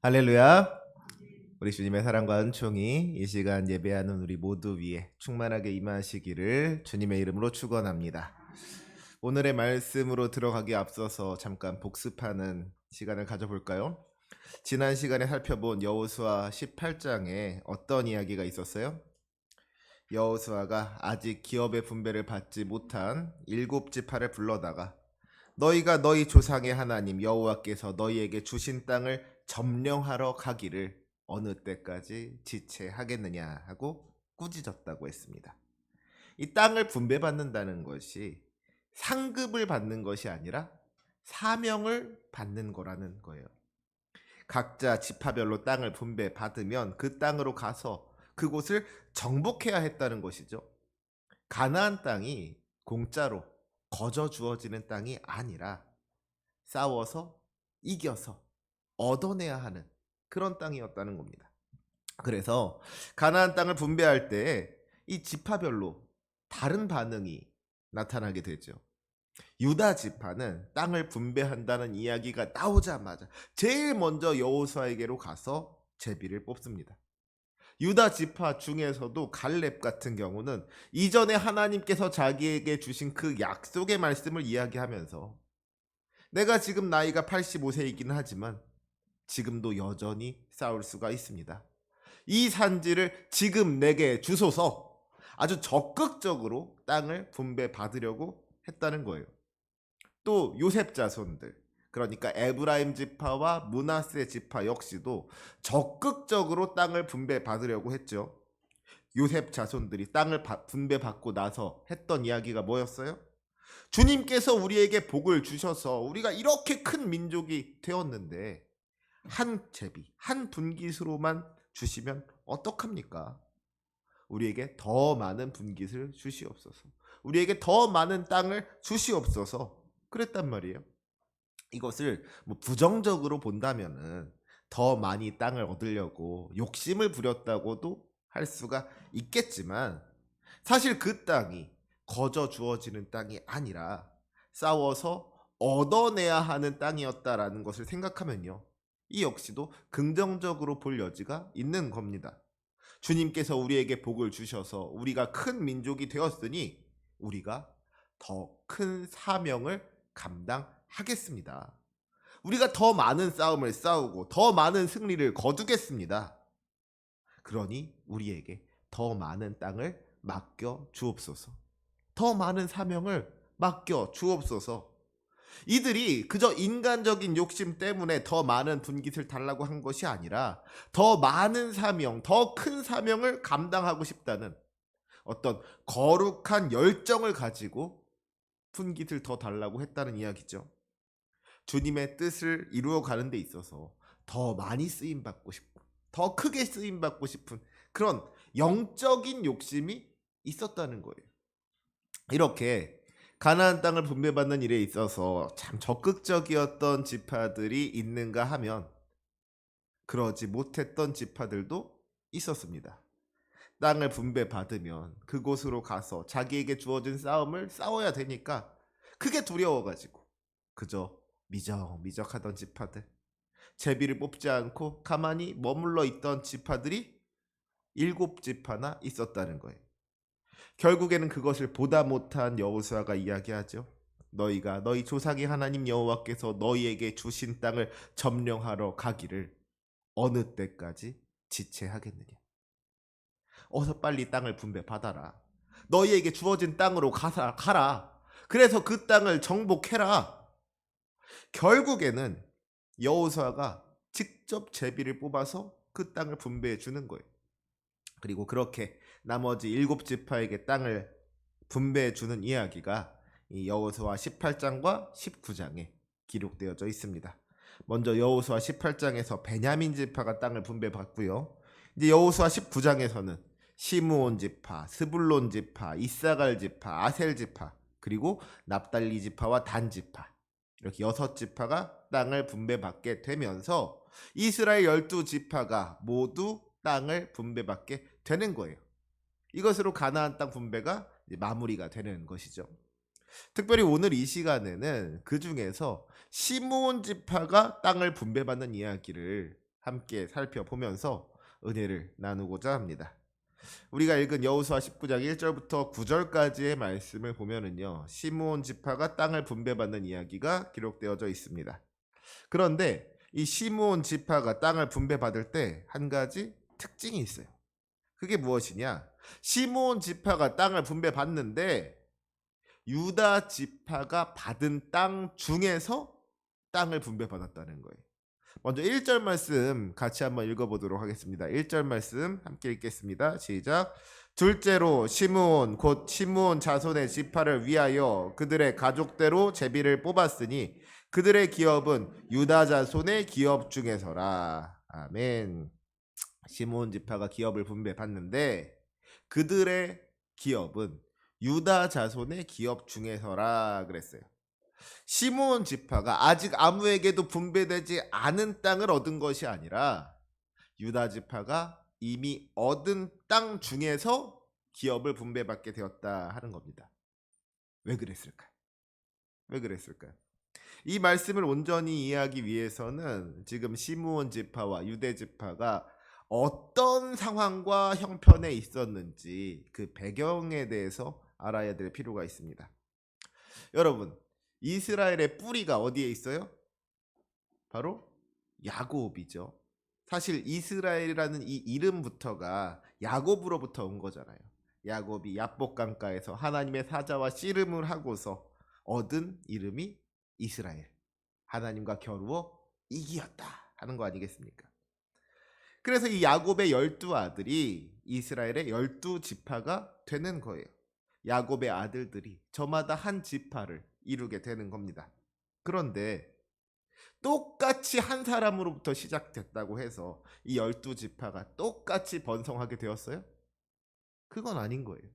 할렐루야. 우리 주님의 사랑과 은총이 이 시간 예배하는 우리 모두 위에 충만하게 임하시기를 주님의 이름으로 축원합니다. 오늘의 말씀으로 들어가기 앞서서 잠깐 복습하는 시간을 가져볼까요? 지난 시간에 살펴본 여호수아 18장에 어떤 이야기가 있었어요? 여호수아가 아직 기업의 분배를 받지 못한 7지파를 불러다가 너희가 너희 조상의 하나님 여호와께서 너희에게 주신 땅을 점령하러 가기를 어느 때까지 지체하겠느냐 하고 꾸짖었다고 했습니다. 이 땅을 분배받는다는 것이 상급을 받는 것이 아니라 사명을 받는 거라는 거예요. 각자 지파별로 땅을 분배받으면 그 땅으로 가서 그곳을 정복해야 했다는 것이죠. 가나안 땅이 공짜로 거저 주어지는 땅이 아니라 싸워서 이겨서 얻어내야 하는 그런 땅이었다는 겁니다. 그래서 가나안 땅을 분배할 때 이 지파별로 다른 반응이 나타나게 되죠. 유다 지파는 땅을 분배한다는 이야기가 나오자마자 제일 먼저 여호수아에게로 가서 제비를 뽑습니다. 유다 지파 중에서도 갈렙 같은 경우는 이전에 하나님께서 자기에게 주신 그 약속의 말씀을 이야기하면서 내가 지금 나이가 85세이긴 하지만 지금도 여전히 싸울 수가 있습니다. 이 산지를 지금 내게 주소서. 아주 적극적으로 땅을 분배받으려고 했다는 거예요. 또 요셉 자손들, 그러니까 에브라임 지파와 므낫세 지파 역시도 적극적으로 땅을 분배받으려고 했죠. 요셉 자손들이 땅을 분배받고 나서 했던 이야기가 뭐였어요? 주님께서 우리에게 복을 주셔서 우리가 이렇게 큰 민족이 되었는데 한 제비, 한 분깃으로만 주시면 어떡합니까? 우리에게 더 많은 분깃을 주시옵소서. 우리에게 더 많은 땅을 주시옵소서. 그랬단 말이에요. 이것을 뭐 부정적으로 본다면은 더 많이 땅을 얻으려고 욕심을 부렸다고도 할 수가 있겠지만 사실 그 땅이 거저 주어지는 땅이 아니라 싸워서 얻어내야 하는 땅이었다라는 것을 생각하면요. 이 역시도 긍정적으로 볼 여지가 있는 겁니다. 주님께서 우리에게 복을 주셔서 우리가 큰 민족이 되었으니 우리가 더 큰 사명을 감당하겠습니다. 우리가 더 많은 싸움을 싸우고 더 많은 승리를 거두겠습니다. 그러니 우리에게 더 많은 땅을 맡겨 주옵소서. 더 많은 사명을 맡겨 주옵소서. 이들이 그저 인간적인 욕심 때문에 더 많은 분깃을 달라고 한 것이 아니라 더 많은 사명, 더 큰 사명을 감당하고 싶다는 어떤 거룩한 열정을 가지고 분깃을 더 달라고 했다는 이야기죠. 주님의 뜻을 이루어 가는 데 있어서 더 많이 쓰임 받고 싶고 더 크게 쓰임 받고 싶은 그런 영적인 욕심이 있었다는 거예요. 이렇게 가나안 땅을 분배받는 일에 있어서 참 적극적이었던 지파들이 있는가 하면 그러지 못했던 지파들도 있었습니다. 땅을 분배받으면 그곳으로 가서 자기에게 주어진 싸움을 싸워야 되니까 그게 두려워가지고 그저 미적미적하던 지파들, 제비를 뽑지 않고 가만히 머물러 있던 지파들이 7지파나 있었다는 거예요. 결국에는 그것을 보다 못한 여호수아가 이야기하죠. 너희가 너희 조상의 하나님 여호와께서 너희에게 주신 땅을 점령하러 가기를 어느 때까지 지체하겠느냐. 어서 빨리 땅을 분배받아라. 너희에게 주어진 땅으로 가라. 그래서 그 땅을 정복해라. 결국에는 여호수아가 직접 제비를 뽑아서 그 땅을 분배해 주는 거예요. 그리고 그렇게 나머지 7지파에게 땅을 분배해 주는 이야기가 이 여호수아 18장과 19장에 기록되어져 있습니다. 먼저 여호수아 18장에서 베냐민 지파가 땅을 분배받고요. 이제 여호수아 19장에서는 시므온 지파, 스불론 지파, 이사갈 지파, 아셀 지파, 그리고 납달리 지파와 단 지파 이렇게 6지파가 땅을 분배받게 되면서 이스라엘 12지파가 모두 땅을 분배받게 되는 거예요. 이것으로 가나안 땅 분배가 마무리가 되는 것이죠. 특별히 오늘 이 시간에는 그 중에서 시므온 지파가 땅을 분배받는 이야기를 함께 살펴보면서 은혜를 나누고자 합니다. 우리가 읽은 여호수아 19장 1절부터 9절까지의 말씀을 보면은요, 시므온 지파가 땅을 분배받는 이야기가 기록되어져 있습니다. 그런데 이 시므온 지파가 땅을 분배받을 때 한 가지 특징이 있어요. 그게 무엇이냐? 시므온 지파가 땅을 분배받는데 유다 지파가 받은 땅 중에서 땅을 분배받았다는 거예요. 먼저 1절 말씀 같이 한번 읽어보도록 하겠습니다. 1절 말씀 함께 읽겠습니다. 시작. 둘째로 시므온 곧 시므온 자손의 지파를 위하여 그들의 가족대로 제비를 뽑았으니 그들의 기업은 유다 자손의 기업 중에서라. 아멘. 시므온 지파가 기업을 분배받는데 그들의 기업은 유다 자손의 기업 중에서라 그랬어요. 시므온 지파가 아직 아무에게도 분배되지 않은 땅을 얻은 것이 아니라 유다 지파가 이미 얻은 땅 중에서 기업을 분배받게 되었다 하는 겁니다. 왜 그랬을까요? 왜 그랬을까요? 이 말씀을 온전히 이해하기 위해서는 지금 시므온 지파와 유대 지파가 어떤 상황과 형편에 있었는지 그 배경에 대해서 알아야 될 필요가 있습니다. 여러분, 이스라엘의 뿌리가 어디에 있어요? 바로 야곱이죠. 사실 이스라엘이라는 이 이름부터가 야곱으로부터 온 거잖아요. 야곱이 야복 강가에서 하나님의 사자와 씨름을 하고서 얻은 이름이 이스라엘. 하나님과 겨루어 이기었다 하는 거 아니겠습니까? 그래서 이 야곱의 12아들이 이스라엘의 12지파가 되는 거예요. 야곱의 아들들이 저마다 한 지파를 이루게 되는 겁니다. 그런데 똑같이 한 사람으로부터 시작됐다고 해서 이 12지파가 똑같이 번성하게 되었어요? 그건 아닌 거예요.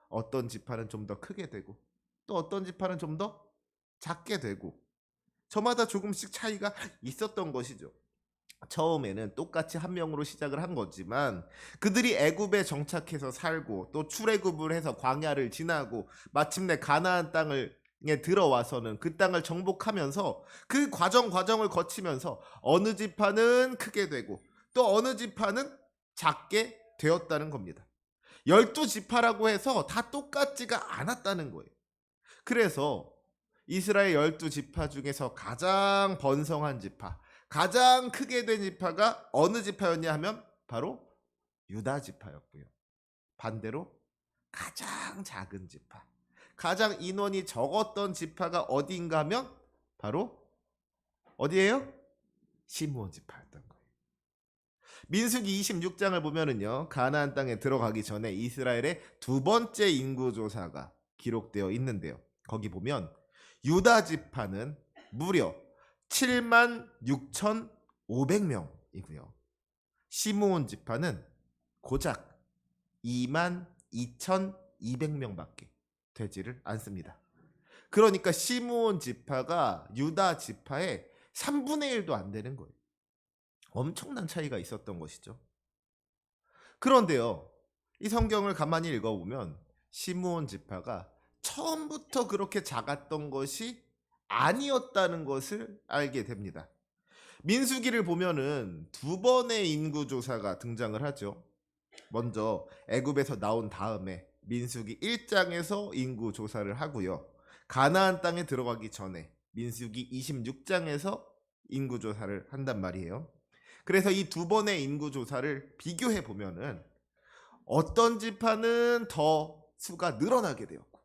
어떤 지파는 좀 더 크게 되고 또 어떤 지파는 좀 더 작게 되고 저마다 조금씩 차이가 있었던 것이죠. 처음에는 똑같이 한 명으로 시작을 한 거지만 그들이 애굽에 정착해서 살고 또 출애굽을 해서 광야를 지나고 마침내 가나안 땅을 들어와서는 그 땅을 정복하면서 그 과정을 거치면서 어느 지파는 크게 되고 또 어느 지파는 작게 되었다는 겁니다. 12지파라고 해서 다 똑같지가 않았다는 거예요. 그래서 이스라엘 12지파 중에서 가장 번성한 지파, 가장 크게 된 지파가 어느 지파였냐 하면 바로 유다 지파였고요. 반대로 가장 작은 지파, 가장 인원이 적었던 지파가 어디인가 하면 바로 어디예요? 시므온 지파였던 거예요. 민수기 26장을 보면은요, 가나안 땅에 들어가기 전에 이스라엘의 두 번째 인구 조사가 기록되어 있는데요. 거기 보면 유다 지파는 무려 76,500명이고요. 시므온 지파는 고작 22,200명밖에 되지를 않습니다. 그러니까 시므온 지파가 유다 지파의 3분의 1도 안 되는 거예요. 엄청난 차이가 있었던 것이죠. 그런데요, 이 성경을 가만히 읽어보면 시므온 지파가 처음부터 그렇게 작았던 것이 아니었다는 것을 알게 됩니다. 민수기를 보면은 두 번의 인구조사가 등장을 하죠. 먼저 애굽에서 나온 다음에 민수기 1장에서 인구조사를 하고요. 가나안 땅에 들어가기 전에 민수기 26장에서 인구조사를 한단 말이에요. 그래서 이 두 번의 인구조사를 비교해 보면은 어떤 지파는 더 수가 늘어나게 되었고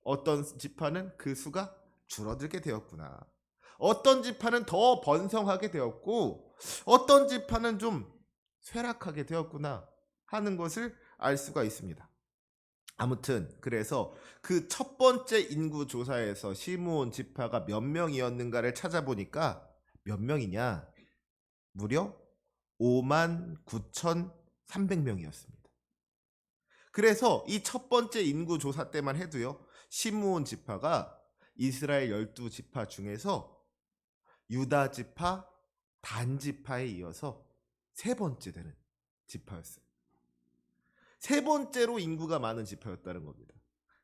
어떤 지파는 그 수가 줄어들게 되었구나. 어떤 지파는 더 번성하게 되었고 어떤 지파는 좀 쇠락하게 되었구나 하는 것을 알 수가 있습니다. 아무튼 그래서 그 첫 번째 인구 조사에서 시므온 지파가 몇 명이었는가를 찾아보니까 몇 명이냐? 무려 59,300명이었습니다. 그래서 이 첫 번째 인구 조사 때만 해도요, 시므온 지파가 이스라엘 12지파 중에서 유다 지파 단지파에 이어서 세 번째 되는 지파였어요. 세 번째로 인구가 많은 지파였다는 겁니다.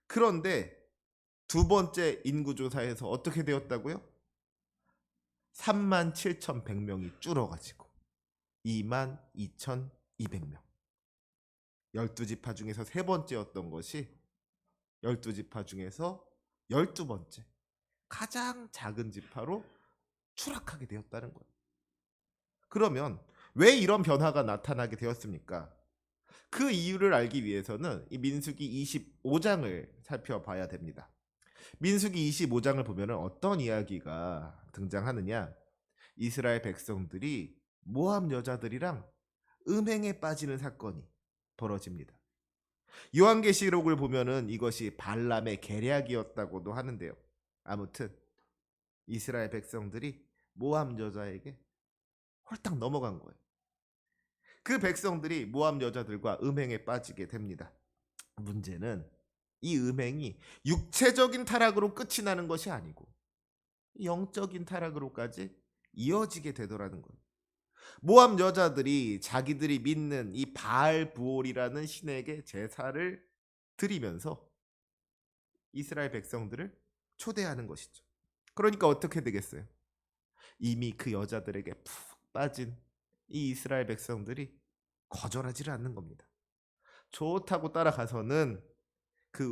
그런데 두 번째 인구조사에서 어떻게 되었다고요? 37,100명이 줄어가지고 22,200명. 12지파 중에서 세 번째였던 것이 12지파 중에서 12번째 가장 작은 지파로 추락하게 되었다는 거예요. 그러면 왜 이런 변화가 나타나게 되었습니까? 그 이유를 알기 위해서는 이 민수기 25장을 살펴봐야 됩니다. 민수기 25장을 보면 어떤 이야기가 등장하느냐? 이스라엘 백성들이 모압 여자들이랑 음행에 빠지는 사건이 벌어집니다. 요한계시록을 보면은 이것이 발람의 계략이었다고도 하는데요. 아무튼 이스라엘 백성들이 모압 여자에게 홀딱 넘어간 거예요. 그 백성들이 모압 여자들과 음행에 빠지게 됩니다. 문제는 이 음행이 육체적인 타락으로 끝이 나는 것이 아니고 영적인 타락으로까지 이어지게 되더라는 거예요. 모압 여자들이 자기들이 믿는 이 바알 부올이라는 신에게 제사를 드리면서 이스라엘 백성들을 초대하는 것이죠. 그러니까 어떻게 되겠어요? 이미 그 여자들에게 푹 빠진 이 이스라엘 백성들이 거절하지를 않는 겁니다. 좋다고 따라가서는 그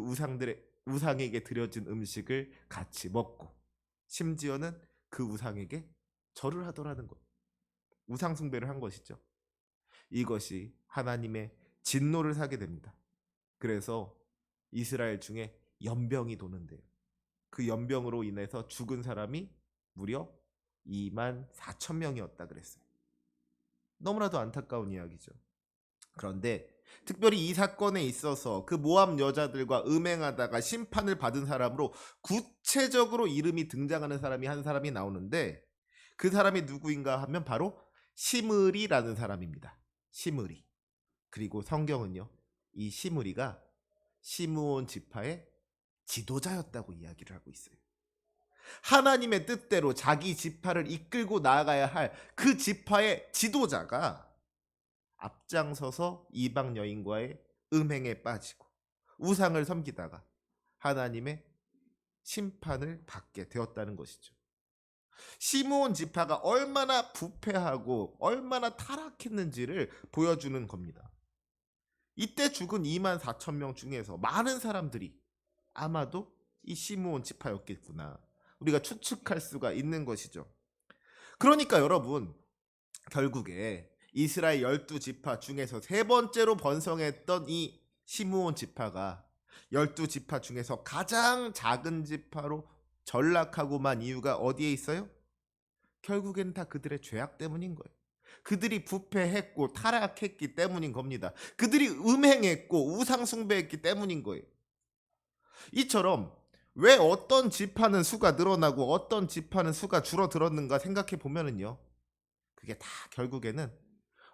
우상에게 드려진 음식을 같이 먹고 심지어는 그 우상에게 절을 하더라는 거예요. 우상 숭배를 한 것이죠. 이것이 하나님의 진노를 사게 됩니다. 그래서 이스라엘 중에 연병이 도는데요. 그 연병으로 인해서 죽은 사람이 무려 24,000명이었다 그랬어요. 너무나도 안타까운 이야기죠. 그런데 특별히 이 사건에 있어서 그 모압 여자들과 음행하다가 심판을 받은 사람으로 구체적으로 이름이 등장하는 사람이 한 사람이 나오는데 그 사람이 누구인가 하면 바로 시므리라는 사람입니다. 시므리. 그리고 성경은요, 이 시므리가 시므온 지파의 지도자였다고 이야기를 하고 있어요. 하나님의 뜻대로 자기 지파를 이끌고 나아가야 할 그 지파의 지도자가 앞장서서 이방 여인과의 음행에 빠지고 우상을 섬기다가 하나님의 심판을 받게 되었다는 것이죠. 시므온 지파가 얼마나 부패하고 얼마나 타락했는지를 보여주는 겁니다. 이때 죽은 24,000명 중에서 많은 사람들이 아마도 이 시므온 지파였겠구나, 우리가 추측할 수가 있는 것이죠. 그러니까 여러분, 결국에 이스라엘 12지파 중에서 세 번째로 번성했던 이 시므온 지파가 12지파 중에서 가장 작은 지파로 전락하고만 이유가 어디에 있어요? 결국엔 다 그들의 죄악 때문인 거예요. 그들이 부패했고 타락했기 때문인 겁니다. 그들이 음행했고 우상 숭배했기 때문인 거예요. 이처럼 왜 어떤 지파는 수가 늘어나고 어떤 지파는 수가 줄어들었는가 생각해 보면은요, 그게 다 결국에는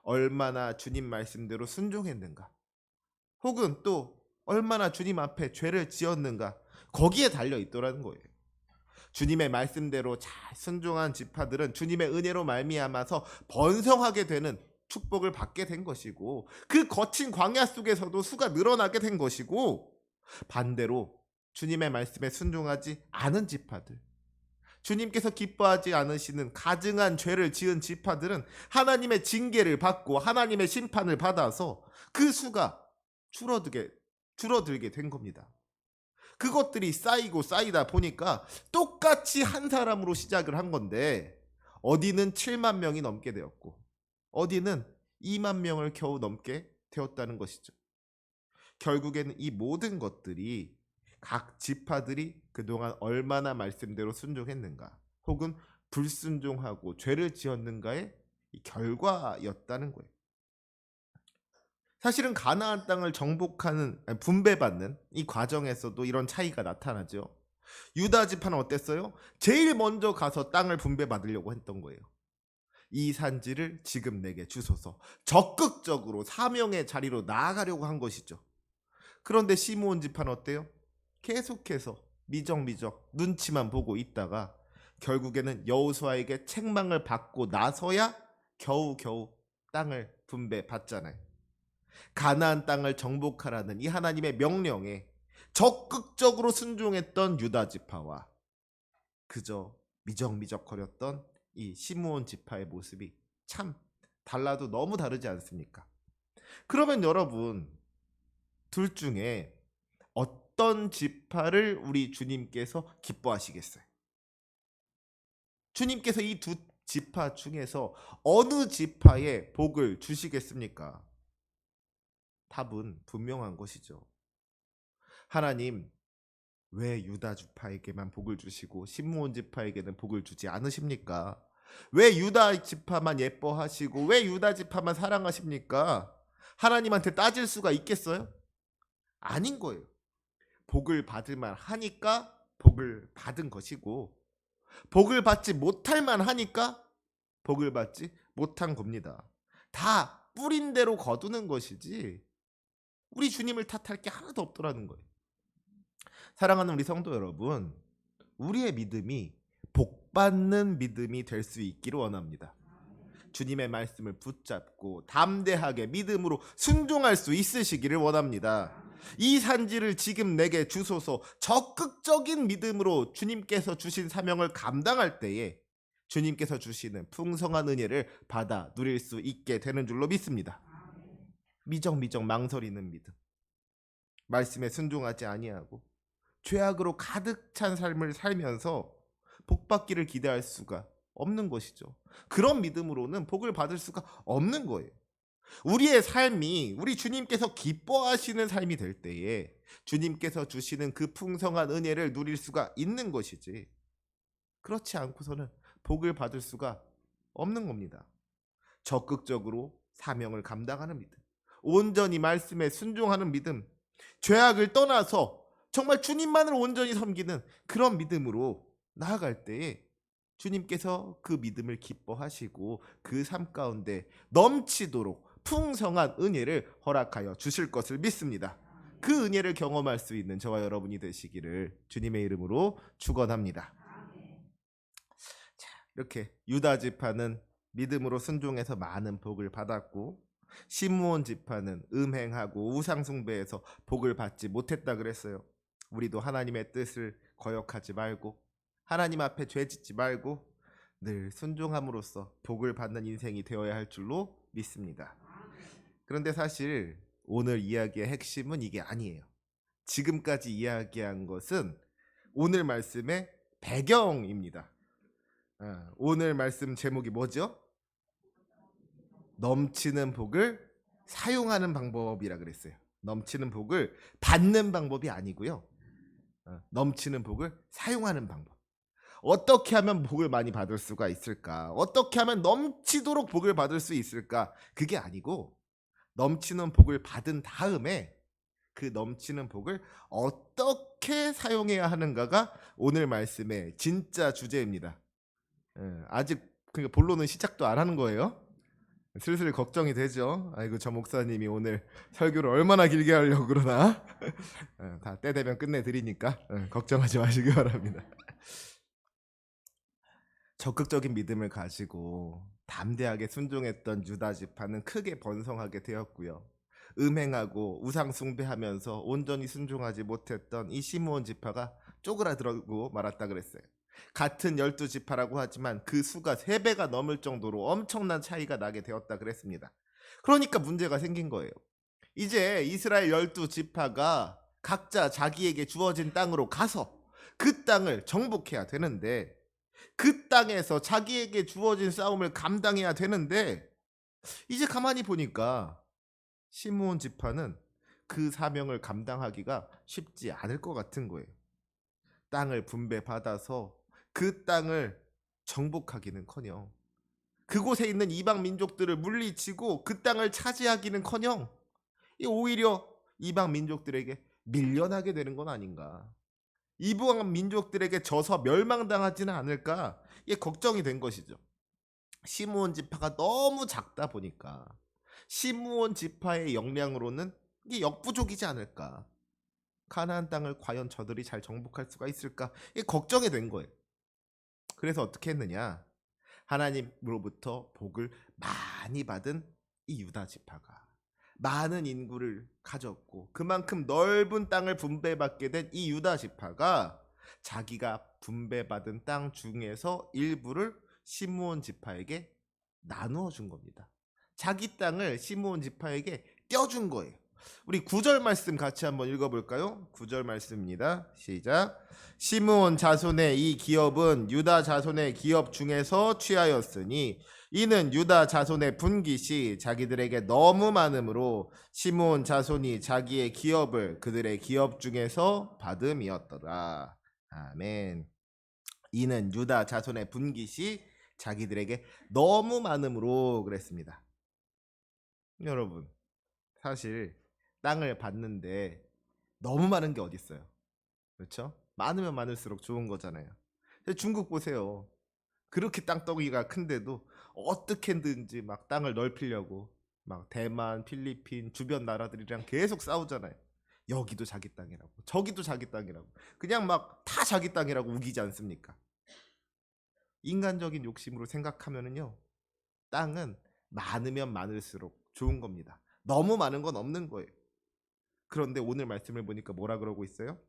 얼마나 주님 말씀대로 순종했는가, 혹은 또 얼마나 주님 앞에 죄를 지었는가, 거기에 달려 있더라는 거예요. 주님의 말씀대로 잘 순종한 지파들은 주님의 은혜로 말미암아서 번성하게 되는 축복을 받게 된 것이고, 그 거친 광야 속에서도 수가 늘어나게 된 것이고, 반대로 주님의 말씀에 순종하지 않은 지파들, 주님께서 기뻐하지 않으시는 가증한 죄를 지은 지파들은 하나님의 징계를 받고 하나님의 심판을 받아서 그 수가 줄어들게 된 겁니다. 그것들이 쌓이고 쌓이다 보니까 똑같이 한 사람으로 시작을 한 건데, 어디는 7만 명이 넘게 되었고 어디는 2만 명을 겨우 넘게 되었다는 것이죠. 결국에는 이 모든 것들이 각 지파들이 그동안 얼마나 말씀대로 순종했는가, 혹은 불순종하고 죄를 지었는가의 결과였다는 거예요. 사실은 가나안 땅을 정복하는, 분배받는 이 과정에서도 이런 차이가 나타나죠. 유다 지파는 어땠어요? 제일 먼저 가서 땅을 분배받으려고 했던 거예요. 이 산지를 지금 내게 주소서, 적극적으로 사명의 자리로 나아가려고 한 것이죠. 그런데 시므온 지파는 어때요? 계속해서 미적미적 눈치만 보고 있다가 결국에는 여호수아에게 책망을 받고 나서야 겨우겨우 땅을 분배받잖아요. 가나안 땅을 정복하라는 이 하나님의 명령에 적극적으로 순종했던 유다 지파와 그저 미적미적거렸던 이 시므온 지파의 모습이 참 달라도 너무 다르지 않습니까? 그러면 여러분, 둘 중에 어떤 지파를 우리 주님께서 기뻐하시겠어요? 주님께서 이 두 지파 중에서 어느 지파에 복을 주시겠습니까? 답은 분명한 것이죠. 하나님, 왜 유다 지파에게만 복을 주시고 시므온 지파에게는 복을 주지 않으십니까? 왜 유다 지파만 예뻐하시고 왜 유다 지파만 사랑하십니까? 하나님한테 따질 수가 있겠어요? 아닌 거예요. 복을 받을 만 하니까 복을 받은 것이고, 복을 받지 못할 만 하니까 복을 받지 못한 겁니다. 다 뿌린 대로 거두는 것이지 우리 주님을 탓할 게 하나도 없더라는 거예요. 사랑하는 우리 성도 여러분, 우리의 믿음이 복받는 믿음이 될 수 있기를 원합니다. 주님의 말씀을 붙잡고 담대하게 믿음으로 순종할 수 있으시기를 원합니다. 이 산지를 지금 내게 주소서. 적극적인 믿음으로 주님께서 주신 사명을 감당할 때에 주님께서 주시는 풍성한 은혜를 받아 누릴 수 있게 되는 줄로 믿습니다. 미적미적 망설이는 믿음, 말씀에 순종하지 아니하고 죄악으로 가득 찬 삶을 살면서 복받기를 기대할 수가 없는 것이죠. 그런 믿음으로는 복을 받을 수가 없는 거예요. 우리의 삶이 우리 주님께서 기뻐하시는 삶이 될 때에 주님께서 주시는 그 풍성한 은혜를 누릴 수가 있는 것이지, 그렇지 않고서는 복을 받을 수가 없는 겁니다. 적극적으로 사명을 감당하는 믿음, 온전히 말씀에 순종하는 믿음, 죄악을 떠나서 정말 주님만을 온전히 섬기는 그런 믿음으로 나아갈 때에 주님께서 그 믿음을 기뻐하시고 그 삶 가운데 넘치도록 풍성한 은혜를 허락하여 주실 것을 믿습니다. 그 은혜를 경험할 수 있는 저와 여러분이 되시기를 주님의 이름으로 축원합니다. 자, 이렇게 유다 지파는 믿음으로 순종해서 많은 복을 받았고, 시므온 지파는 음행하고 우상 숭배해서 복을 받지 못했다 그랬어요. 우리도 하나님의 뜻을 거역하지 말고 하나님 앞에 죄짓지 말고 늘 순종함으로써 복을 받는 인생이 되어야 할 줄로 믿습니다. 그런데 사실 오늘 이야기의 핵심은 이게 아니에요. 지금까지 이야기한 것은 오늘 말씀의 배경입니다. 오늘 말씀 제목이 뭐죠? 넘치는 복을 사용하는 방법이라 그랬어요. 넘치는 복을 받는 방법이 아니고요. 넘치는 복을 사용하는 방법. 어떻게 하면 복을 많이 받을 수가 있을까? 어떻게 하면 넘치도록 복을 받을 수 있을까? 그게 아니고, 넘치는 복을 받은 다음에 그 넘치는 복을 어떻게 사용해야 하는가가 오늘 말씀의 진짜 주제입니다. 아직 그러니까 본론은 시작도 안 하는 거예요. 슬슬 걱정이 되죠. 아이고, 저 목사님이 오늘 설교를 얼마나 길게 하려고 그러나. 다 때 되면 끝내드리니까 걱정하지 마시기 바랍니다. 적극적인 믿음을 가지고 담대하게 순종했던 유다 지파는 크게 번성하게 되었고요. 음행하고 우상 숭배하면서 온전히 순종하지 못했던 이 시므온 지파가 쪼그라들고 말았다 그랬어요. 같은 12지파라고 하지만 그 수가 3배가 넘을 정도로 엄청난 차이가 나게 되었다 그랬습니다. 그러니까 문제가 생긴 거예요. 이제 이스라엘 12지파가 각자 자기에게 주어진 땅으로 가서 그 땅을 정복해야 되는데, 그 땅에서 자기에게 주어진 싸움을 감당해야 되는데, 이제 가만히 보니까 시므온 지파는 그 사명을 감당하기가 쉽지 않을 것 같은 거예요. 땅을 분배받아서 그 땅을 정복하기는커녕 그곳에 있는 이방 민족들을 물리치고 그 땅을 차지하기는커녕 오히려 이방 민족들에게 밀려나게 되는 건 아닌가, 이방 민족들에게 져서 멸망당하지는 않을까, 이게 걱정이 된 것이죠. 시므온 지파가 너무 작다 보니까 시므온 지파의 역량으로는 이게 역부족이지 않을까, 가나안 땅을 과연 저들이 잘 정복할 수가 있을까, 이게 걱정이 된 거예요. 그래서 어떻게 했느냐, 하나님으로부터 복을 많이 받은 이 유다 지파가 많은 인구를 가졌고 그만큼 넓은 땅을 분배받게 된 이 유다 지파가 자기가 분배받은 땅 중에서 일부를 시므온 지파에게 나누어 준 겁니다. 자기 땅을 시므온 지파에게 떼어준 거예요. 우리 9절 말씀 같이 한번 읽어볼까요? 9절 말씀입니다. 시작. 시므온 자손의 이 기업은 유다 자손의 기업 중에서 취하였으니 이는 유다 자손의 분깃이 자기들에게 너무 많음으로 시므온 자손이 자기의 기업을 그들의 기업 중에서 받음이었더라. 아멘. 이는 유다 자손의 분깃이 자기들에게 너무 많음으로 그랬습니다. 여러분, 사실 땅을 받는데 너무 많은 게 어디 있어요? 그렇죠? 많으면 많을수록 좋은 거잖아요. 중국 보세요. 그렇게 땅덩이가 큰데도 어떻게든지 막 땅을 넓히려고 막 대만, 필리핀 주변 나라들이랑 계속 싸우잖아요. 여기도 자기 땅이라고, 저기도 자기 땅이라고, 그냥 막 다 자기 땅이라고 우기지 않습니까? 인간적인 욕심으로 생각하면은요, 땅은 많으면 많을수록 좋은 겁니다. 너무 많은 건 없는 거예요. 그런데 오늘 말씀을 보니까 뭐라 그러고 있어요?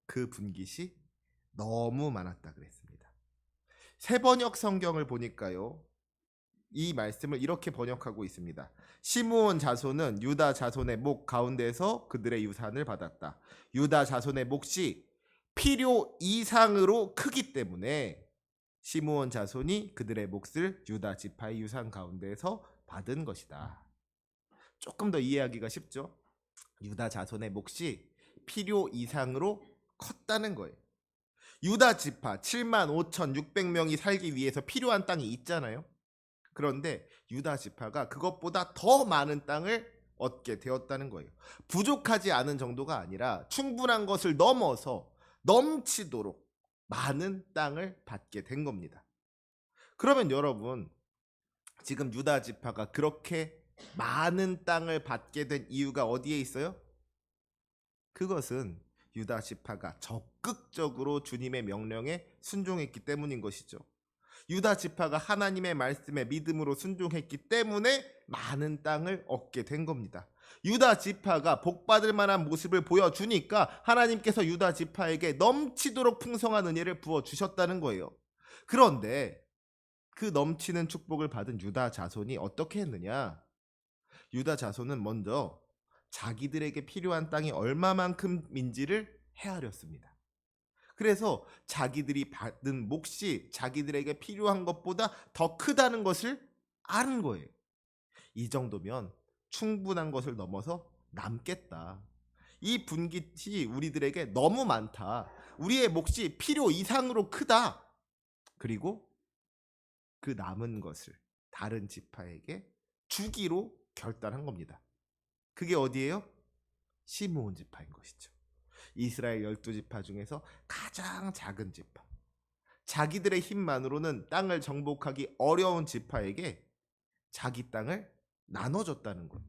그 분깃이 너무 많았다 그랬습니다. 새번역 성경을 보니까요, 이 말씀을 이렇게 번역하고 있습니다. 시므온 자손은 유다 자손의 목 가운데서 그들의 유산을 받았다. 유다 자손의 몫이 필요 이상으로 크기 때문에 시므온 자손이 그들의 몫을 유다 지파의 유산 가운데에서 받은 것이다. 조금 더 이해하기가 쉽죠? 유다 자손의 몫이 필요 이상으로 컸다는 거예요. 유다 지파 75,600명이 살기 위해서 필요한 땅이 있잖아요. 그런데 유다 지파가 그것보다 더 많은 땅을 얻게 되었다는 거예요. 부족하지 않은 정도가 아니라 충분한 것을 넘어서 넘치도록 많은 땅을 받게 된 겁니다. 그러면 여러분, 지금 유다 지파가 그렇게 많은 땅을 받게 된 이유가 어디에 있어요? 그것은 유다 지파가 적극적으로 주님의 명령에 순종했기 때문인 것이죠. 유다 지파가 하나님의 말씀에 믿음으로 순종했기 때문에 많은 땅을 얻게 된 겁니다. 유다 지파가 복받을 만한 모습을 보여주니까 하나님께서 유다 지파에게 넘치도록 풍성한 은혜를 부어주셨다는 거예요. 그런데 그 넘치는 축복을 받은 유다 자손이 어떻게 했느냐? 유다 자손은 먼저 자기들에게 필요한 땅이 얼마만큼인지를 헤아렸습니다. 그래서 자기들이 받은 몫이 자기들에게 필요한 것보다 더 크다는 것을 아는 거예요. 이 정도면 충분한 것을 넘어서 남겠다. 이 분깃이 우리들에게 너무 많다. 우리의 몫이 필요 이상으로 크다. 그리고 그 남은 것을 다른 지파에게 주기로 결단한 겁니다. 그게 어디예요? 시므온 지파인 것이죠. 이스라엘 12지파 중에서 가장 작은 지파, 자기들의 힘만으로는 땅을 정복하기 어려운 지파에게 자기 땅을 나눠줬다는 것.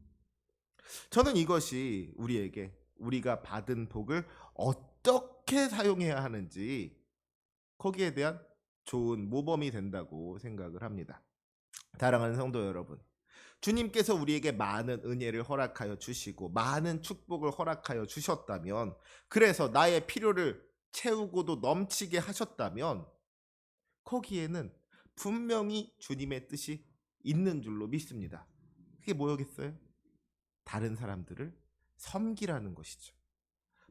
저는 이것이 우리에게 우리가 받은 복을 어떻게 사용해야 하는지 거기에 대한 좋은 모범이 된다고 생각을 합니다. 사랑하는 성도 여러분, 주님께서 우리에게 많은 은혜를 허락하여 주시고 많은 축복을 허락하여 주셨다면, 그래서 나의 필요를 채우고도 넘치게 하셨다면 거기에는 분명히 주님의 뜻이 있는 줄로 믿습니다. 그게 뭐였겠어요? 다른 사람들을 섬기라는 것이죠.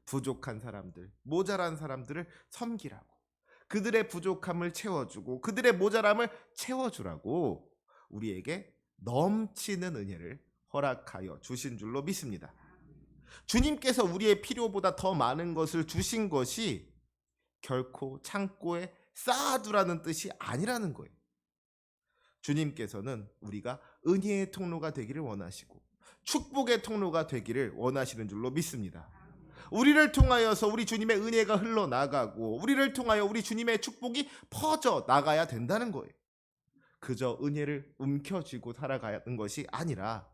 부족한 사람들, 모자란 사람들을 섬기라고, 그들의 부족함을 채워주고 그들의 모자람을 채워주라고 우리에게 넘치는 은혜를 허락하여 주신 줄로 믿습니다. 주님께서 우리의 필요보다 더 많은 것을 주신 것이 결코 창고에 쌓아두라는 뜻이 아니라는 거예요. 주님께서는 우리가 은혜의 통로가 되기를 원하시고 축복의 통로가 되기를 원하시는 줄로 믿습니다. 우리를 통하여서 우리 주님의 은혜가 흘러나가고 우리를 통하여 우리 주님의 축복이 퍼져 나가야 된다는 거예요. 그저 은혜를 움켜쥐고 살아가는 것이 아니라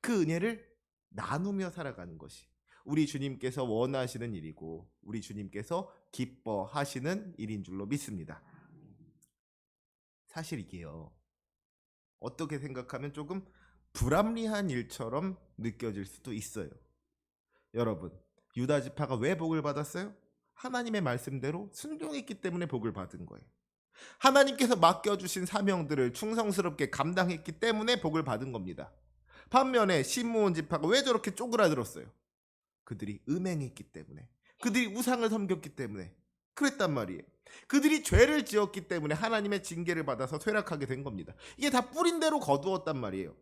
그 은혜를 나누며 살아가는 것이 우리 주님께서 원하시는 일이고 우리 주님께서 기뻐하시는 일인 줄로 믿습니다. 사실 이게요, 어떻게 생각하면 조금 불합리한 일처럼 느껴질 수도 있어요. 여러분, 유다 지파가 왜 복을 받았어요? 하나님의 말씀대로 순종했기 때문에 복을 받은 거예요. 하나님께서 맡겨주신 사명들을 충성스럽게 감당했기 때문에 복을 받은 겁니다. 반면에 시므온 지파가 왜 저렇게 쪼그라들었어요? 그들이 음행했기 때문에, 그들이 우상을 섬겼기 때문에 그랬단 말이에요. 그들이 죄를 지었기 때문에 하나님의 징계를 받아서 쇠락하게 된 겁니다. 이게 다 뿌린 대로 거두었단 말이에요.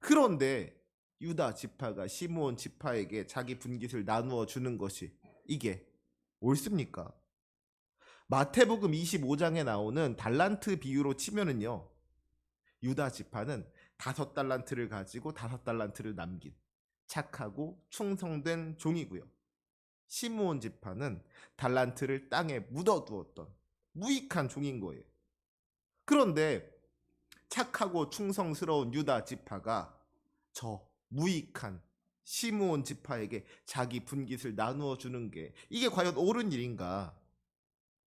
그런데 유다 지파가 시므온 지파에게 자기 분깃을 나누어 주는 것이 이게 옳습니까? 마태복음 25장에 나오는 달란트 비유로 치면은요, 유다 지파는 5달란트를 가지고 5달란트를 남긴 착하고 충성된 종이고요. 시므온 지파는 달란트를 땅에 묻어두었던 무익한 종인 거예요. 그런데 착하고 충성스러운 유다 지파가 저 무익한 시므온 지파에게 자기 분깃을 나누어 주는 게 이게 과연 옳은 일인가?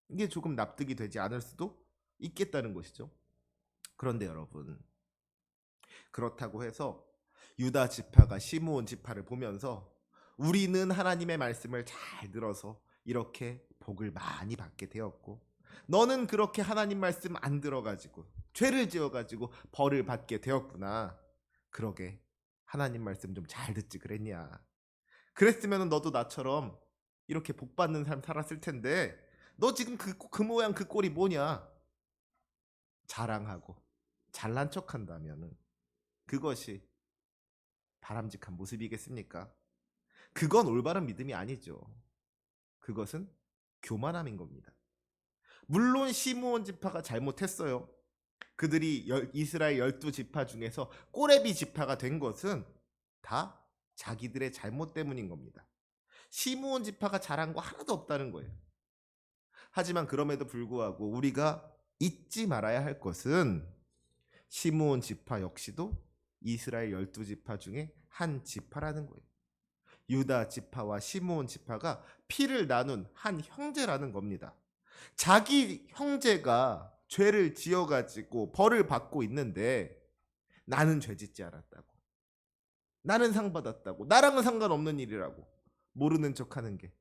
이게 조금 납득이 되지 않을 수도 있겠다는 것이죠. 그런데 여러분, 그렇다고 해서 유다 지파가 시므온 지파를 보면서 우리는 하나님의 말씀을 잘 들어서 이렇게 복을 많이 받게 되었고, 너는 그렇게 하나님 말씀 안 들어가지고 죄를 지어가지고 벌을 받게 되었구나. 그러게 하나님 말씀 좀 잘 듣지 그랬냐. 그랬으면 너도 나처럼 이렇게 복 받는 삶 살았을 텐데 너 지금 그 모양 그 꼴이 뭐냐. 자랑하고 잘난 척한다면은 그것이 바람직한 모습이겠습니까? 그건 올바른 믿음이 아니죠. 그것은 교만함인 겁니다. 물론 시므온 지파가 잘못했어요. 그들이 이스라엘 12지파 중에서 꼬레비 지파가 된 것은 다 자기들의 잘못 때문인 겁니다. 시므온 지파가 잘한 거 하나도 없다는 거예요. 하지만 그럼에도 불구하고 우리가 잊지 말아야 할 것은 시므온 지파 역시도 이스라엘 12지파 중에 한 지파라는 거예요. 유다 지파와 시므온 지파가 피를 나눈 한 형제라는 겁니다. 자기 형제가 죄를 지어가지고 벌을 받고 있는데 나는 죄 짓지 않았다고, 나는 상 받았다고, 나랑은 상관없는 일이라고 모르는 척하는 게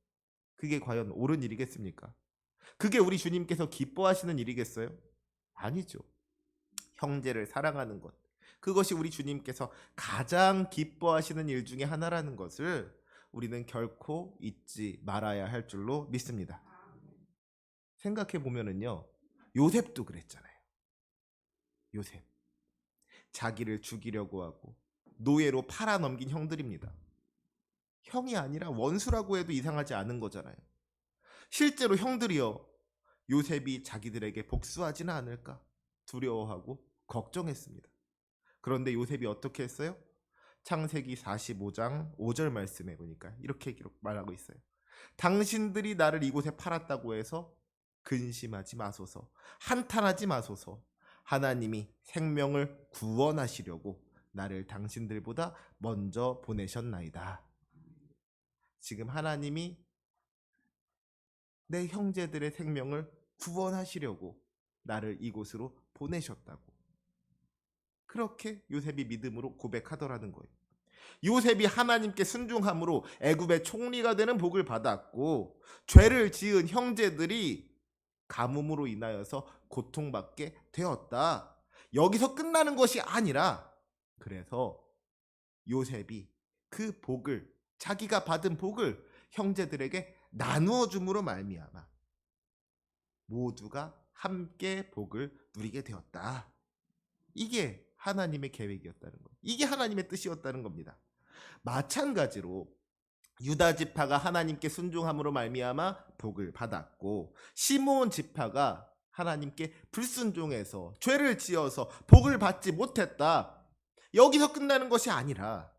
그게 과연 옳은 일이겠습니까? 그게 우리 주님께서 기뻐하시는 일이겠어요? 아니죠. 형제를 사랑하는 것, 그것이 우리 주님께서 가장 기뻐하시는 일 중에 하나라는 것을 우리는 결코 잊지 말아야 할 줄로 믿습니다. 생각해 보면은요, 요셉도 그랬잖아요. 요셉, 자기를 죽이려고 하고 노예로 팔아넘긴 형들입니다. 형이 아니라 원수라고 해도 이상하지 않은 거잖아요. 실제로 형들이요, 요셉이 자기들에게 복수하지는 않을까 두려워하고 걱정했습니다. 그런데 요셉이 어떻게 했어요? 창세기 45장 5절 말씀에 보니까 이렇게 말하고 있어요. 당신들이 나를 이곳에 팔았다고 해서 근심하지 마소서, 한탄하지 마소서. 하나님이 생명을 구원하시려고 나를 당신들보다 먼저 보내셨나이다. 지금 하나님이 내 형제들의 생명을 구원하시려고 나를 이곳으로 보내셨다고. 그렇게 요셉이 믿음으로 고백하더라는 거예요. 요셉이 하나님께 순종함으로 애굽의 총리가 되는 복을 받았고, 죄를 지은 형제들이 가뭄으로 인하여서 고통받게 되었다. 여기서 끝나는 것이 아니라, 그래서 요셉이 그 복을, 자기가 받은 복을 형제들에게 나누어 줌으로 말미암아 모두가 함께 복을 누리게 되었다. 이게 하나님의 계획이었다는 것, 이게 하나님의 뜻이었다는 겁니다. 마찬가지로 유다 지파가 하나님께 순종함으로 말미암아 복을 받았고, 시므온 지파가 하나님께 불순종해서 죄를 지어서 복을 받지 못했다. 여기서 끝나는 것이 아니라,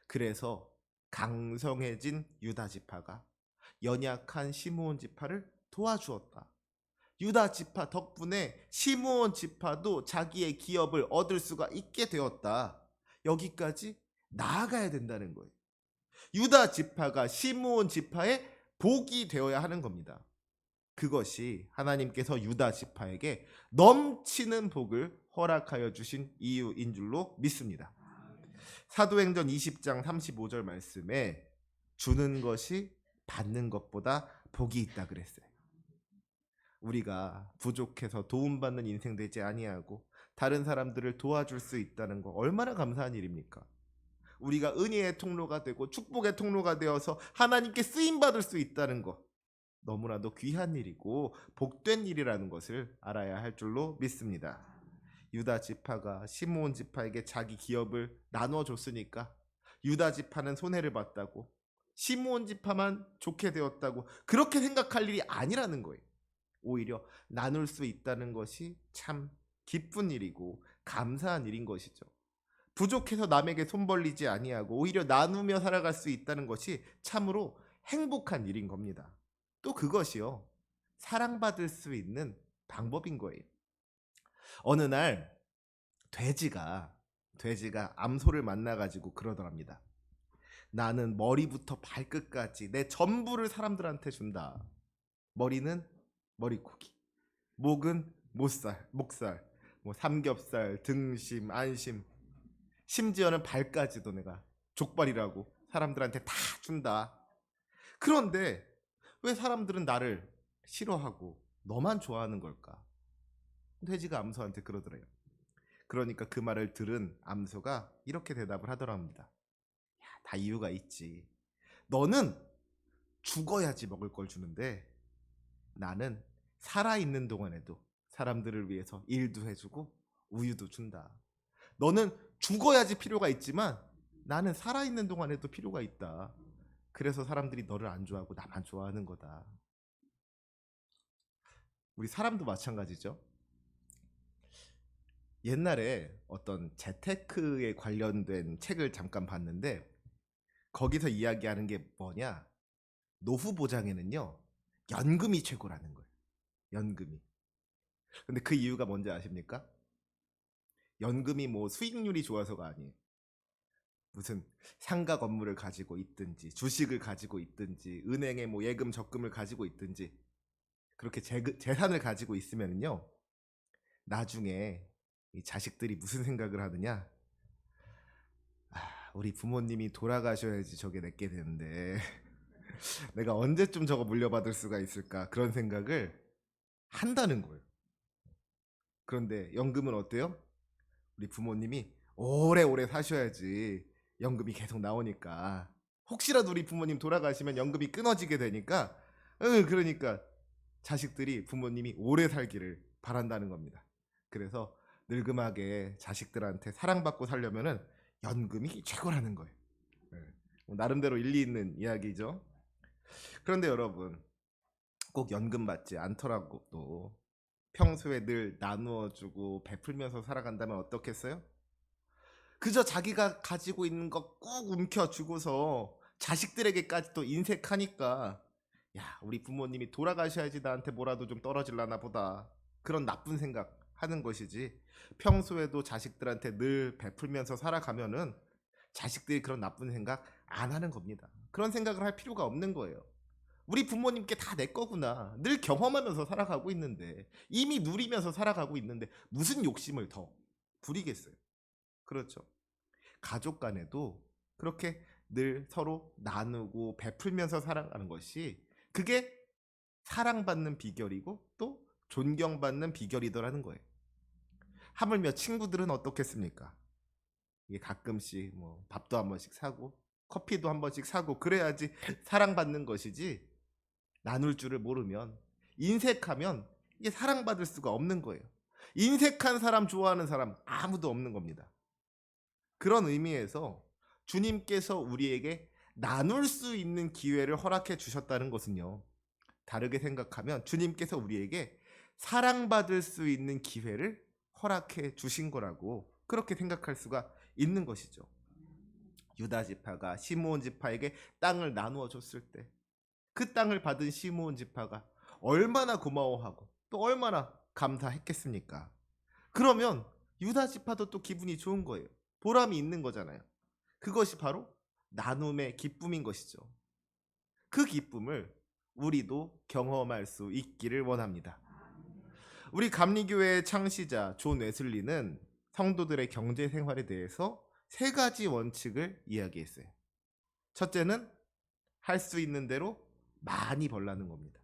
그래서 강성해진 유다 지파가 연약한 시므온 지파를 도와주었다. 유다 지파 덕분에 시므온 지파도 자기의 기업을 얻을 수가 있게 되었다. 여기까지 나아가야 된다는 거예요. 유다 지파가 시므온 지파의 복이 되어야 하는 겁니다. 그것이 하나님께서 유다 지파에게 넘치는 복을 허락하여 주신 이유인 줄로 믿습니다. 사도행전 20장 35절 말씀에 주는 것이 받는 것보다 복이 있다 그랬어요. 우리가 부족해서 도움받는 인생 되지 아니하고 다른 사람들을 도와줄 수 있다는 거 얼마나 감사한 일입니까? 우리가 은혜의 통로가 되고 축복의 통로가 되어서 하나님께 쓰임 받을 수 있다는 거 너무나도 귀한 일이고 복된 일이라는 것을 알아야 할 줄로 믿습니다. 유다 지파가 시므온 지파에게 자기 기업을 나눠 줬으니까 유다 지파는 손해를 봤다고, 시므온 지파만 좋게 되었다고 그렇게 생각할 일이 아니라는 거예요. 오히려 나눌 수 있다는 것이 참 기쁜 일이고 감사한 일인 것이죠. 부족해서 남에게 손 벌리지 아니하고 오히려 나누며 살아갈 수 있다는 것이 참으로 행복한 일인 겁니다. 또 그것이요, 사랑받을 수 있는 방법인 거예요. 어느 날 돼지가 암소를 만나가지고 그러더랍니다. 나는 머리부터 발끝까지 내 전부를 사람들한테 준다. 머리는 머리고기, 목은 목살, 뭐 삼겹살, 등심, 안심, 심지어는 발까지도 내가 족발이라고 사람들한테 다 준다. 그런데 왜 사람들은 나를 싫어하고 너만 좋아하는 걸까? 돼지가 암소한테 그러더래요. 그러니까 그 말을 들은 암소가 이렇게 대답을 하더랍니다. 야, 다 이유가 있지. 너는 죽어야지 먹을 걸 주는데 나는 살아있는 동안에도 사람들을 위해서 일도 해주고 우유도 준다. 너는 죽어야지 필요가 있지만 나는 살아있는 동안에도 필요가 있다. 그래서 사람들이 너를 안 좋아하고 나만 좋아하는 거다. 우리 사람도 마찬가지죠. 옛날에 어떤 재테크에 관련된 책을 잠깐 봤는데 거기서 이야기하는 게 뭐냐? 노후 보장에는요, 연금이 최고라는 거예요. 연금이. 근데 그 이유가 뭔지 아십니까? 연금이 뭐 수익률이 좋아서가 아니에요. 무슨 상가 건물을 가지고 있든지 주식을 가지고 있든지 은행에 뭐 예금 적금을 가지고 있든지 그렇게 재산을 가지고 있으면요, 나중에 이 자식들이 무슨 생각을 하느냐? 우리 부모님이 돌아가셔야지 저게 내게 되는데 내가 언제쯤 저거 물려받을 수가 있을까? 그런 생각을 한다는 거예요. 그런데 연금은 어때요? 우리 부모님이 오래오래 사셔야지 연금이 계속 나오니까, 혹시라도 우리 부모님 돌아가시면 연금이 끊어지게 되니까, 그러니까 자식들이 부모님이 오래 살기를 바란다는 겁니다. 그래서 늙음하게 자식들한테 사랑받고 살려면은 연금이 최고라는 거예요. 네. 나름대로 일리 있는 이야기죠. 그런데 여러분, 꼭 연금 받지 않더라도 평소에 늘 나누어주고 베풀면서 살아간다면 어떻겠어요? 그저 자기가 가지고 있는 거 꾹 움켜쥐고서 자식들에게까지 또 인색하니까, 야, 우리 부모님이 돌아가셔야지 나한테 뭐라도 좀 떨어질라나 보다, 그런 나쁜 생각 하는 것이지, 평소에도 자식들한테 늘 베풀면서 살아가면은 자식들이 그런 나쁜 생각 안 하는 겁니다. 그런 생각을 할 필요가 없는 거예요. 우리 부모님께 다 내 거구나 늘 경험하면서 살아가고 있는데, 이미 누리면서 살아가고 있는데 무슨 욕심을 더 부리겠어요. 그렇죠. 가족 간에도 그렇게 늘 서로 나누고 베풀면서 살아가는 것이, 그게 사랑받는 비결이고 또 존경받는 비결이더라는 거예요. 하물며 친구들은 어떻겠습니까? 이게 가끔씩 뭐 밥도 한 번씩 사고 커피도 한 번씩 사고 그래야지 사랑받는 것이지, 나눌 줄을 모르면, 인색하면 이게 사랑받을 수가 없는 거예요. 인색한 사람 좋아하는 사람 아무도 없는 겁니다. 그런 의미에서 주님께서 우리에게 나눌 수 있는 기회를 허락해 주셨다는 것은요, 다르게 생각하면 주님께서 우리에게 사랑받을 수 있는 기회를 허락해 주신 거라고 그렇게 생각할 수가 있는 것이죠. 유다 지파가 시므온 지파에게 땅을 나누어 줬을 때 그 땅을 받은 시므온 지파가 얼마나 고마워하고 또 얼마나 감사했겠습니까? 그러면 유다 지파도 또 기분이 좋은 거예요. 보람이 있는 거잖아요. 그것이 바로 나눔의 기쁨인 것이죠. 그 기쁨을 우리도 경험할 수 있기를 원합니다. 우리 감리교회의 창시자 존 웨슬리는 성도들의 경제 생활에 대해서 세 가지 원칙을 이야기했어요. 첫째는 할 수 있는 대로 많이 벌라는 겁니다.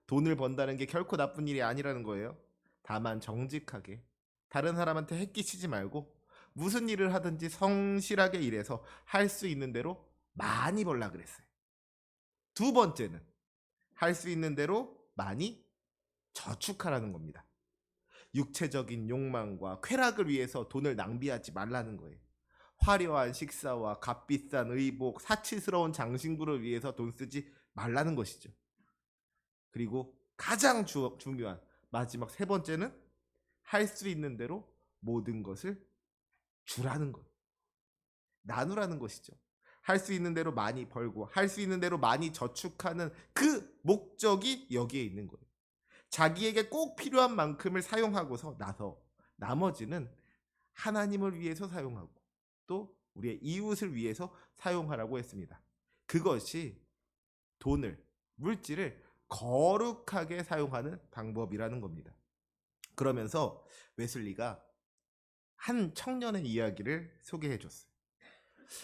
돈을 번다는 게 결코 나쁜 일이 아니라는 거예요. 다만 정직하게 다른 사람한테 해끼치지 말고 무슨 일을 하든지 성실하게 일해서 할 수 있는 대로 많이 벌라 그랬어요. 두 번째는 할 수 있는 대로 많이 저축하라는 겁니다. 육체적인 욕망과 쾌락을 위해서 돈을 낭비하지 말라는 거예요. 화려한 식사와 값비싼 의복, 사치스러운 장신구를 위해서 돈 쓰지 말라는 것이죠. 그리고 가장 중요한 마지막 세 번째는 할 수 있는 대로 모든 것을 주라는 것, 나누라는 것이죠. 할 수 있는 대로 많이 벌고 할 수 있는 대로 많이 저축하는 그 목적이 여기에 있는 거예요. 자기에게 꼭 필요한 만큼을 사용하고서 나서 나머지는 하나님을 위해서 사용하고 또 우리의 이웃을 위해서 사용하라고 했습니다. 그것이 돈을, 물질을 거룩하게 사용하는 방법이라는 겁니다. 그러면서 웨슬리가 한 청년의 이야기를 소개해 줬어요.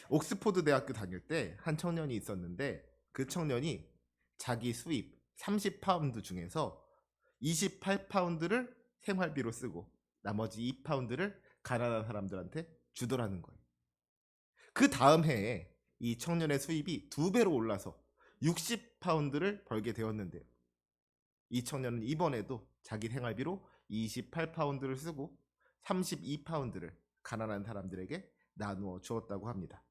옥스포드 대학교 다닐 때 한 청년이 있었는데 그 청년이 자기 수입 30파운드 중에서 28파운드를 생활비로 쓰고 나머지 2파운드를 가난한 사람들한테 주더라는 거예요. 그 다음 해에 이 청년의 수입이 2배로 올라서 60파운드를 벌게 되었는데요. 이 청년은 이번에도 자기 생활비로 28파운드를 쓰고 32파운드를 가난한 사람들에게 나누어 주었다고 합니다.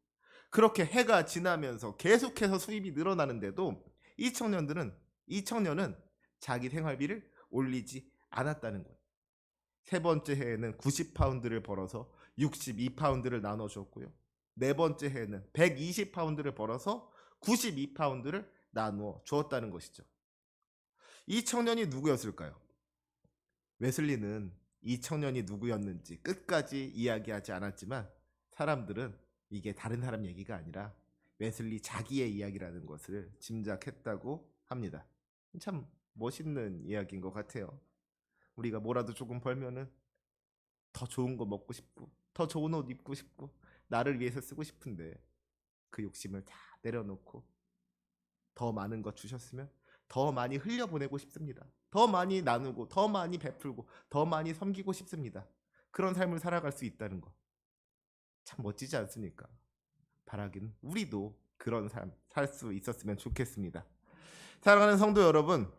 그렇게 해가 지나면서 계속해서 수입이 늘어나는데도 이 청년은 자기 생활비를 올리지 않았다는 거예요. 세 번째 해에는 90파운드를 벌어서 62파운드를 나눠 줬고요. 네 번째 해에는 120파운드를 벌어서 92파운드를 나누어 주었다는 것이죠. 이 청년이 누구였을까요? 웨슬리는 이 청년이 누구였는지 끝까지 이야기하지 않았지만 사람들은 이게 다른 사람 얘기가 아니라 웨슬리 자기의 이야기라는 것을 짐작했다고 합니다. 참 멋있는 이야기인 것 같아요. 우리가 뭐라도 조금 벌면은 더 좋은 거 먹고 싶고 더 좋은 옷 입고 싶고 나를 위해서 쓰고 싶은데 그 욕심을 다 내려놓고 더 많은 것 주셨으면 더 많이 흘려보내고 싶습니다. 더 많이 나누고 더 많이 베풀고 더 많이 섬기고 싶습니다. 그런 삶을 살아갈 수 있다는 것 참 멋지지 않습니까? 바라기는 우리도 그런 삶 살 수 있었으면 좋겠습니다. 사랑하는 성도 여러분,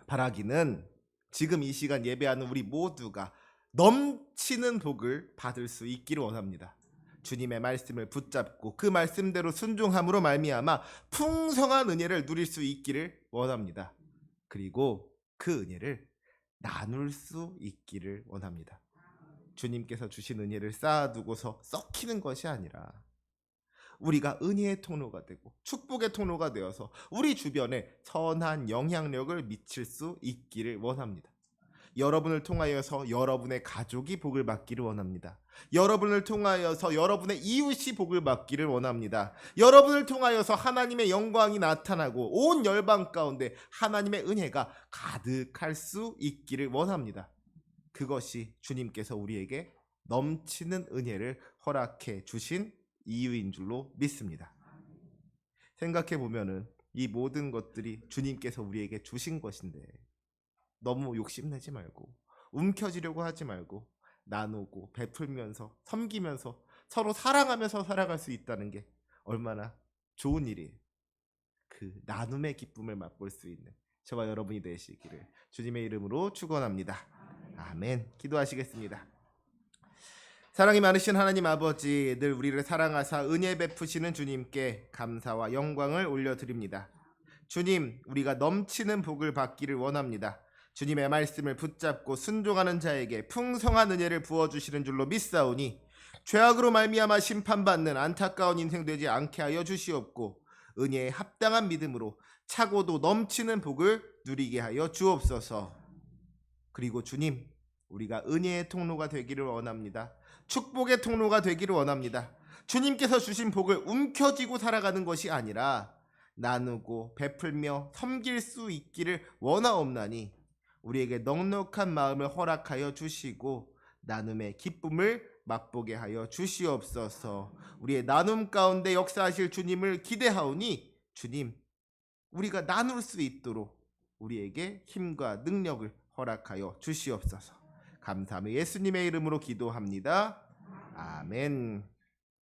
바라기는 지금 이 시간 예배하는 우리 모두가 넘치는 복을 받을 수 있기를 원합니다. 주님의 말씀을 붙잡고 그 말씀대로 순종함으로 말미암아 풍성한 은혜를 누릴 수 있기를 원합니다. 그리고 그 은혜를 나눌 수 있기를 원합니다. 주님께서 주신 은혜를 쌓아두고서 썩히는 것이 아니라 우리가 은혜의 통로가 되고 축복의 통로가 되어서 우리 주변에 선한 영향력을 미칠 수 있기를 원합니다. 여러분을 통하여서 여러분의 가족이 복을 받기를 원합니다. 여러분을 통하여서 여러분의 이웃이 복을 받기를 원합니다. 여러분을 통하여서 하나님의 영광이 나타나고 온 열방 가운데 하나님의 은혜가 가득할 수 있기를 원합니다. 그것이 주님께서 우리에게 넘치는 은혜를 허락해 주신 이유인 줄로 믿습니다. 생각해 보면은 이 모든 것들이 주님께서 우리에게 주신 것인데 너무 욕심내지 말고 움켜쥐려고 하지 말고 나누고 베풀면서 섬기면서 서로 사랑하면서 살아갈 수 있다는 게 얼마나 좋은 일이에요. 그 나눔의 기쁨을 맛볼 수 있는 저와 여러분이 되시기를 주님의 이름으로 축원합니다. 아멘. 기도하시겠습니다. 사랑이 많으신 하나님 아버지, 늘 우리를 사랑하사 은혜 베푸시는 주님께 감사와 영광을 올려드립니다. 주님, 우리가 넘치는 복을 받기를 원합니다. 주님의 말씀을 붙잡고 순종하는 자에게 풍성한 은혜를 부어주시는 줄로 믿사오니 죄악으로 말미암아 심판받는 안타까운 인생 되지 않게 하여 주시옵고 은혜에 합당한 믿음으로 차고도 넘치는 복을 누리게 하여 주옵소서. 그리고 주님, 우리가 은혜의 통로가 되기를 원합니다. 축복의 통로가 되기를 원합니다. 주님께서 주신 복을 움켜쥐고 살아가는 것이 아니라 나누고 베풀며 섬길 수 있기를 원하옵나니 우리에게 넉넉한 마음을 허락하여 주시고 나눔의 기쁨을 맛보게 하여 주시옵소서. 우리의 나눔 가운데 역사하실 주님을 기대하오니 주님, 우리가 나눌 수 있도록 우리에게 힘과 능력을 허락하여 주시옵소서. 감사하며 예수님의 이름으로 기도합니다. 아멘.